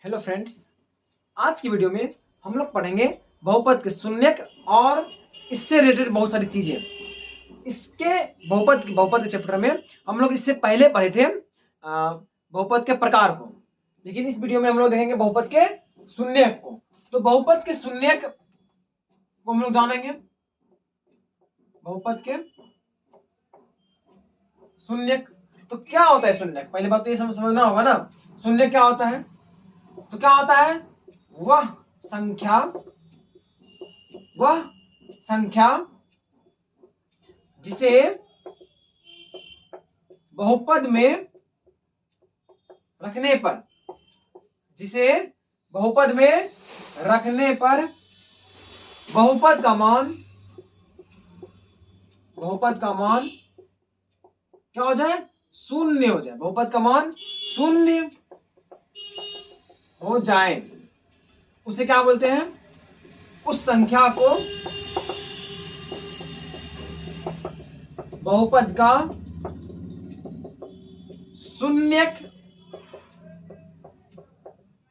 Hello friends, आज की video में हम लोग पढ़ेंगे बहुपद के शून्यक और इससे रिलेटेड बहुत सारी चीजें। इसके बहुपद के चैप्टर में हम लोग इससे पहले पढ़े थे बहुपद के प्रकार को, लेकिन इस वीडियो में हम लोग देखेंगे बहुपद के शून्यक को। तो बहुपद के शून्यक को हम लोग जानेंगे। बहुपद के शून्यक तो क्या होता है शून्यक? पहले बात तो ये समझना होगा ना, शून्यक क्या होता है। तो क्या होता है? वह संख्या जिसे बहुपद में रखने पर बहुपद का मान क्या हो जाए? शून्य हो जाए। बहुपद का मान शून्य हो जाए उसे क्या बोलते हैं? उस संख्या को बहुपद का शून्यक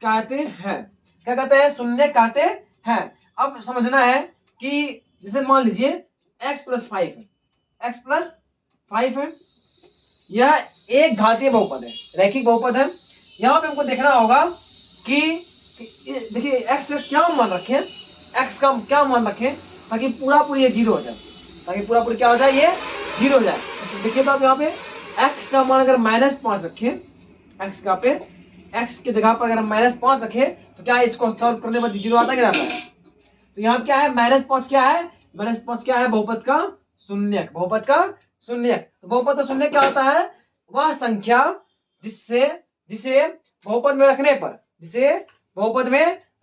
कहते हैं। क्या कहते हैं? शून्यक कहते हैं। अब समझना है कि जैसे मान लीजिए x + 5 है, यह एक घातीय बहुपद है, रैखिक बहुपद है। यहां पे हमको देखना होगा कि देखिए x का क्या मान रखें, ताकि पूरा ये जीरो हो जाए, क्या हो जाए? ये जीरो हो जाए। तो देखिए तो आप यहाँ पे x का मान अगर -5 रखें, x के जगह पर अगर -5 रखें तो क्या इसको सॉल्व करने पर जीरो आता है? तो यहाँ क्या है? -5 क्या है? बहुपद का शून्यक। तो बहुपद का शून्यक क्या होता है? वह संख्या जिसे बहुपद में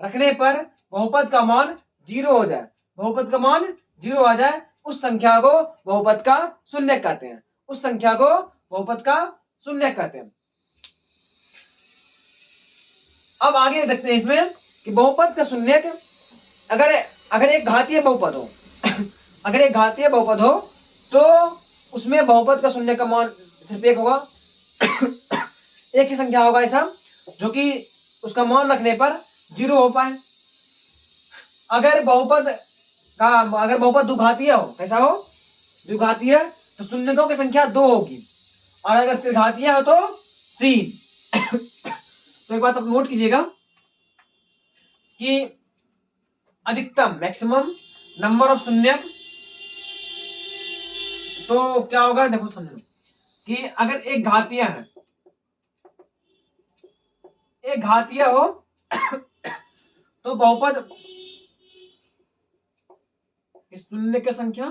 रखने पर बहुपद का मान जीरो हो जाए, उस संख्या को बहुपद का शून्यक कहते हैं। अब आगे देखते हैं इसमें कि बहुपद का शून्यक अगर एक घातीय बहुपद हो तो उसमें बहुपद का शून्यक का मान सिर्फ एक होगा। एक ही संख्या होगा ऐसा जो कि उसका मान रखने पर जीरो हो पाए। अगर बहुपद द्विघातीय हो, कैसा हो? द्विघातीय, तो शून्यकों की संख्या 2 होगी, और अगर त्रिघातीय हो तो 3। तो एक बात आप नोट कीजिएगा कि अधिकतम मैक्सिमम नंबर ऑफ शून्यक तो क्या होगा? देखो समझो कि अगर एक घातीय हो तो बहुपद शून्य की संख्या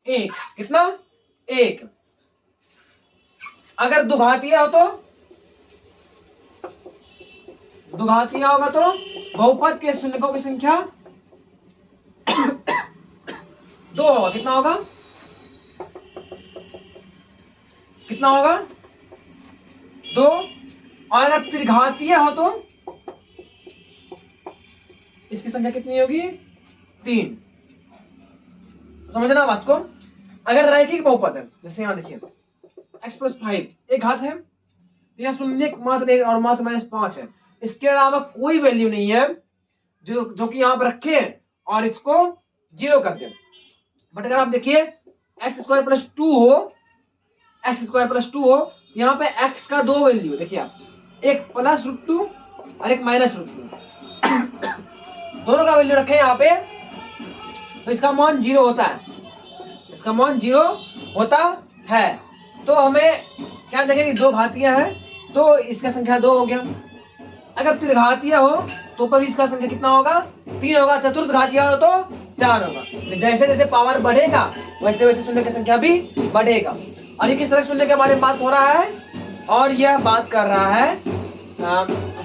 1। कितना? 1। अगर दुघातीय होगा तो बहुपद के शून्यकों की संख्या 2 होगा। कितना होगा? 2। और अगर त्रिघातीय हो तो इसकी संख्या कितनी होगी? 3। समझना बात को। अगर रैखिक बहुपद है, जैसे यहां देखिए x + 5 एक घात है, तो यहां शून्य मात्र 1 और मात्र -5 है। इसके अलावा कोई वैल्यू नहीं है जो कि यहां पर रखे और इसको जीरो कर दे। बट अगर आप देखिए x² + 2 हो, यहाँ पे x का 2 वैल्यू देखिए आप, एक +√2 और एक -√2, दोनों का वैल्यू रखे यहाँ पे, तो इसका मान जीरो होता है। तो हमें क्या देखेंगे? 2 घातीय है तो इसका संख्या 2 हो गया। अगर त्रिघातीय हो तो पर इसका संख्या कितना होगा? 3 होगा। चतुर्थ घातीय हो तो 4 होगा। जैसे जैसे पावर बढ़ेगा वैसे वैसे शून्य की संख्या भी बढ़ेगा। और ये किस तरह शून्य के बारे में बात हो रहा है? और यह बात कर रहा है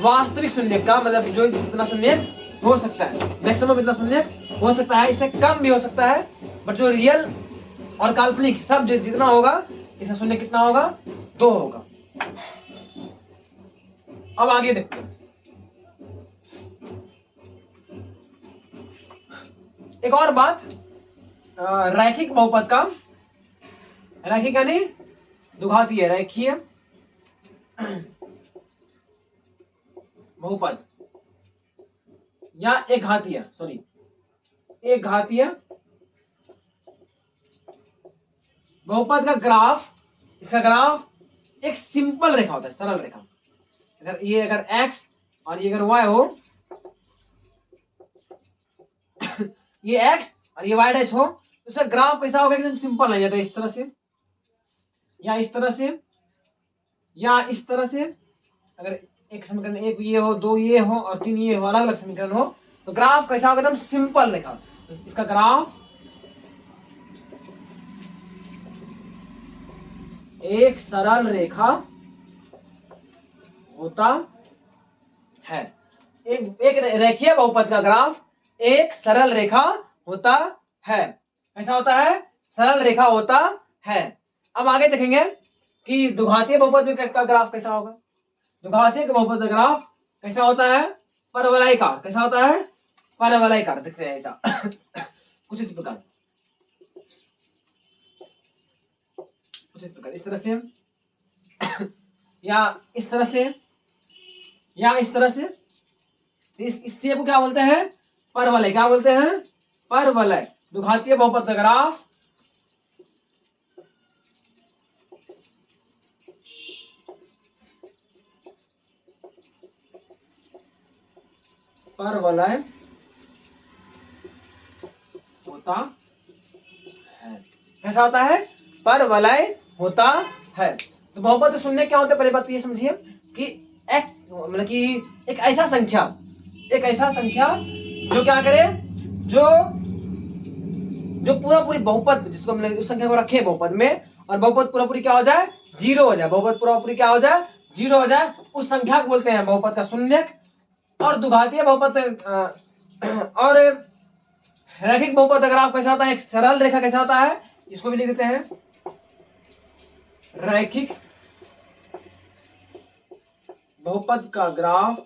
वास्तविक शून्य का, मतलब जो जितना शून्य हो सकता है, मैक्सिमम इतना शून्य हो सकता है, इससे कम भी हो सकता है, बट जो रियल और काल्पनिक सब जितना होगा, इसका शून्य कितना होगा? 2 होगा। अब आगे देखते हैं। एक और बात, रैखिक बहुपद का, रैखिक यानी दुघातीय, बहुपद या एक घातीय, सॉरी एक घातीय बहुपद का ग्राफ, इसका ग्राफ एक सिंपल रेखा होता है, सरल रेखा। अगर x और ये अगर y हो, ये x और ये y डैश हो, तो इसका ग्राफ कैसा होगा? एकदम सिंपल नहीं जाता, इस तरह से या इस तरह से या इस तरह से। अगर एक समीकरण, एक ये हो, दो ये हो और तीन ये हो, अलग अलग समीकरण हो, तो ग्राफ कैसा होगा? एकदम सिंपल रेखा। तो इसका ग्राफ एक सरल रेखा होता है। एक रेखीय बहुपद का ग्राफ एक सरल रेखा होता है। कैसा होता है? सरल रेखा होता है। अब आगे देखेंगे कि द्विघातीय बहुपद का ग्राफ कैसा होगा। द्विघातीय बहुपद का ग्राफ कैसा होता है? परवलयकार। कैसा होता है? परवलयकार। दिखते हैं ऐसा कुछ इस प्रकार, इस तरह से या इस तरह से या इस तरह से। इस शेप को क्या बोलते हैं? परवलय। क्या बोलते हैं? परवलय। द्विघातीय बहुपद का ग्राफ परवलय होता है। कैसा होता है? परवलय होता है। तो बहुपद शून्य क्या होता है? पहले बात ये समझिए कि मतलब कि एक ऐसा संख्या जो क्या करे, जो पूरा पूरी बहुपद, जिसको हमने उस संख्या को रखे बहुपद में, और बहुपद पूरा पूरी क्या हो जाए? जीरो हो जाए। बहुपद पूरा पूरी क्या हो जाए? जीरो हो जाए। उस संख्या को बोलते हैं बहुपद का शून्यक। और द्विघातीय बहुपद और रैखिक बहुपद का ग्राफ कैसा होता है? एक सरल रेखा कैसा होता है? इसको भी लिख देते हैं, रैखिक बहुपद का ग्राफ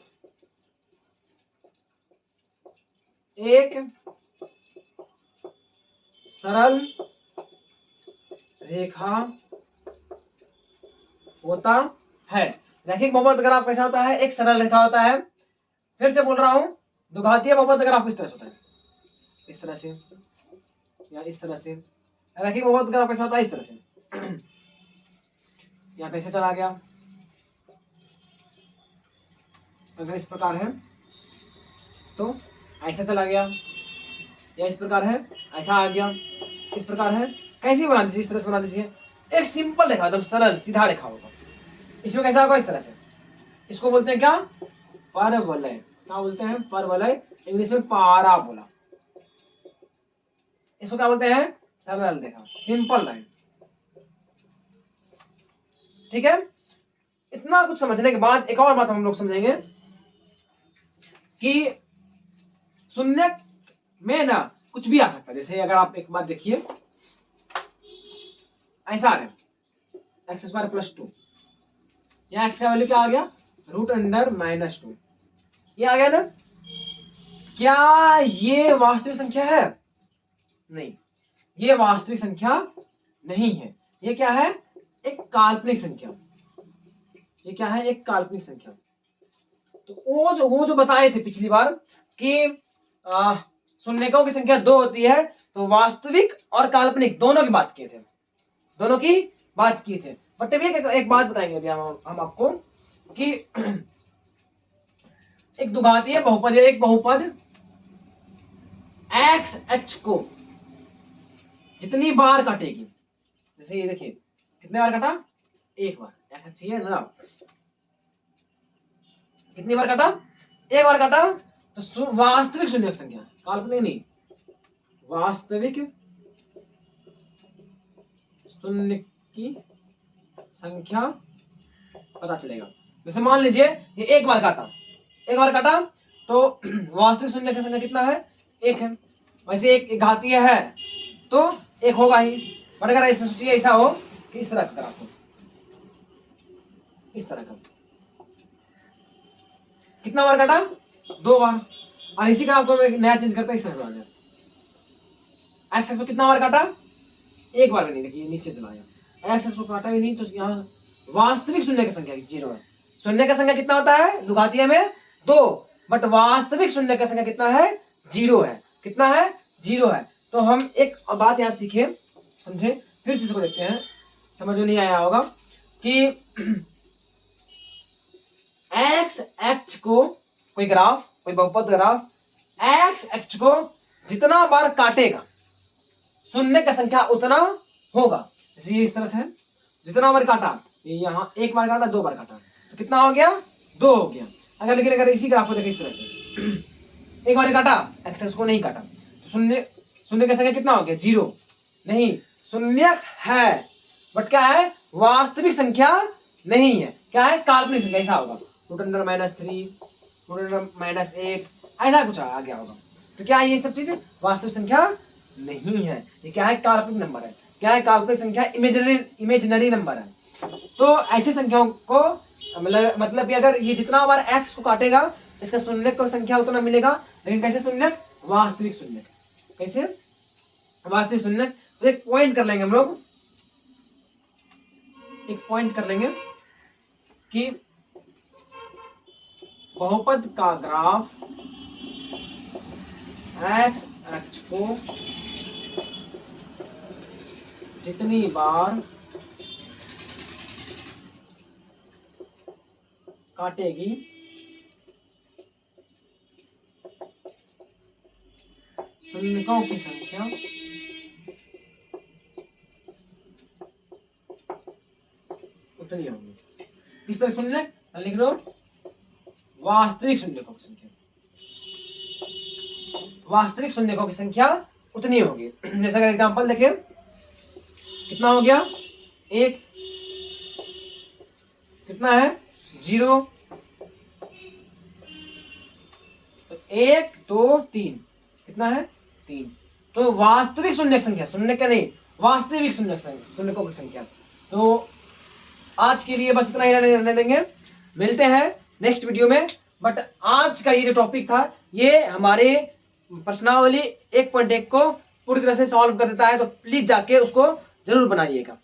एक सरल रेखा होता है। रैखिक बहुपद का ग्राफ कैसा होता है? एक सरल रेखा होता है। फिर से बोल रहा हूं, द्विघातीय बहुपद का ग्राफ किस तरह से होता है? इस तरह से या इस तरह से। रैखिक बहुपद का ग्राफ कैसा होता है? इस तरह से या कैसे चला गया। अगर इस प्रकार है तो ऐसा चला गया, या इस प्रकार है ऐसा आ गया, इस प्रकार है। कैसे बना दीजिए? इस तरह से बना दीजिए। एक सिंपल रेखा, एकदम सरल सीधा रेखा होगा। इसमें कैसा होगा? इस तरह से। इसको बोलते हैं क्या? परवलय। क्या बोलते हैं? परवलय। इंग्लिश में पाराबोला। इसको क्या बोलते हैं? सरल रेखा, सिंपल लाइन। ठीक है। इतना कुछ समझने के बाद एक और बात हम लोग समझेंगे कि शून्य में ना कुछ भी आ सकता है। जैसे अगर आप एक बात देखिए, ऐसा है एक्स स्क्वायर प्लस 2, यहाँ एक्स का वैल्यू क्या आ गया? √(-2). ये आ गया ना। क्या ये वास्तविक संख्या है? नहीं, ये वास्तविक संख्या नहीं है। ये क्या है? एक काल्पनिक संख्या। ये क्या है? एक काल्पनिक संख्या। तो वो जो बताए थे पिछली बार कि शून्यकों की संख्या 2 होती है, तो वास्तविक और काल्पनिक दोनों की बात किए थे, दोनों की बात किए थे। बट अभी एक बात बताएंगे अभी हम आपको कि एक द्विघातीय बहुपद या एक बहुपद एक्स एच को जितनी बार काटेगी, जैसे ये देखिए कितने बार काटा? एक बार। एक्स चाहिए ना, कितनी बार काटा? एक बार काटा। तो वास्तविक शून्य संख्या, काल्पनिक नहीं, वास्तविक शून्य की संख्या पता चलेगा। जैसे मान लीजिए ये एक बार काटा, तो वास्तविक शून्य की संख्या कितना है? एक है। वैसे एक घातीय है तो एक होगा ही। बट अगर ऐसा सोचिए, ऐसा हो कि इस तरह का ग्राफ हो, इस तरह का, कितना बार काटा? 2 बार। और इसी ग्राफ को मैं नया चेंज करता इस तरह से, एक्स एक्स को कितना बार काटा? एक बार भी नहीं। देखिए नीचे चला गया, एक्स एक्स को काटा ही नहीं, तो यहाँ वास्तविक शून्य की संख्या 0 है। शून्य का संख्या कितना होता है द्विघातीय में? 2, बट वास्तविक शून्य का संख्या कितना है? 0 है। कितना है? 0 है। तो हम एक बात यहाँ सीखे, समझे, फिर से इसको देखते हैं, समझ में नहीं आया होगा कि एक्स एक्स को कोई ग्राफ, कोई बहुपद ग्राफ एक्स एक्स को जितना बार काटेगा शून्य का संख्या उतना होगा। जैसे ये इस तरह से है, जितना बार काटा, ये यहाँ 1 बार काटा, 2 बार काटा, तो कितना हो गया? 2 हो गया। लेकिन अगर इसी ग्राफ को देखें इस तरह से, 1 बार काटा, एक्स एक्स को नहीं काटा, तो शून्य का संख्या कितना हो गया? 0 नहीं, शून्य है, बट क्या है? वास्तविक संख्या नहीं है। क्या है? काल्पनिक संख्या। ऐसा होगा -3, -8, ऐसा कुछ आ गया होगा। तो क्या है? ये सब चीजें वास्तविक संख्या नहीं है। ये क्या है? काल्पनिक नंबर है। क्या है? काल्पनिक संख्या, इमेजिनरी नंबर है। तो ऐसी संख्याओं को मतलब कि अगर ये जितना बार x को काटेगा इसका शून्य का संख्या उतना मिलेगा, लेकिन कैसे शून्य? वास्तविक शून्य। कैसे? वास्तविक शून्य। तो एक पॉइंट कर लेंगे हम लोग, एक पॉइंट कर लेंगे कि बहुपद का ग्राफ एक्स एक्स को जितनी बार काटेगी शून्यकों की संख्या उतनी होगी। किस तरह शून्य? लिख लो, वास्तविक शून्यकों की संख्या, वास्तविक शून्यकों की संख्या उतनी होगी। जैसे अगर एग्जांपल देखें, कितना हो गया? 1, कितना है? 0, तो 1 2 3, कितना है? 3। तो वास्तविक शून्य संख्या, शून्य का नहीं, वास्तविक शून्यकों की संख्या। तो आज के लिए बस इतना ही रहने देंगे, मिलते हैं नेक्स्ट वीडियो में। बट आज का ये जो टॉपिक था ये हमारे प्रश्नावली 1.1 को पूरी तरह से सॉल्व कर देता है, तो प्लीज जाके उसको जरूर बनाइएगा।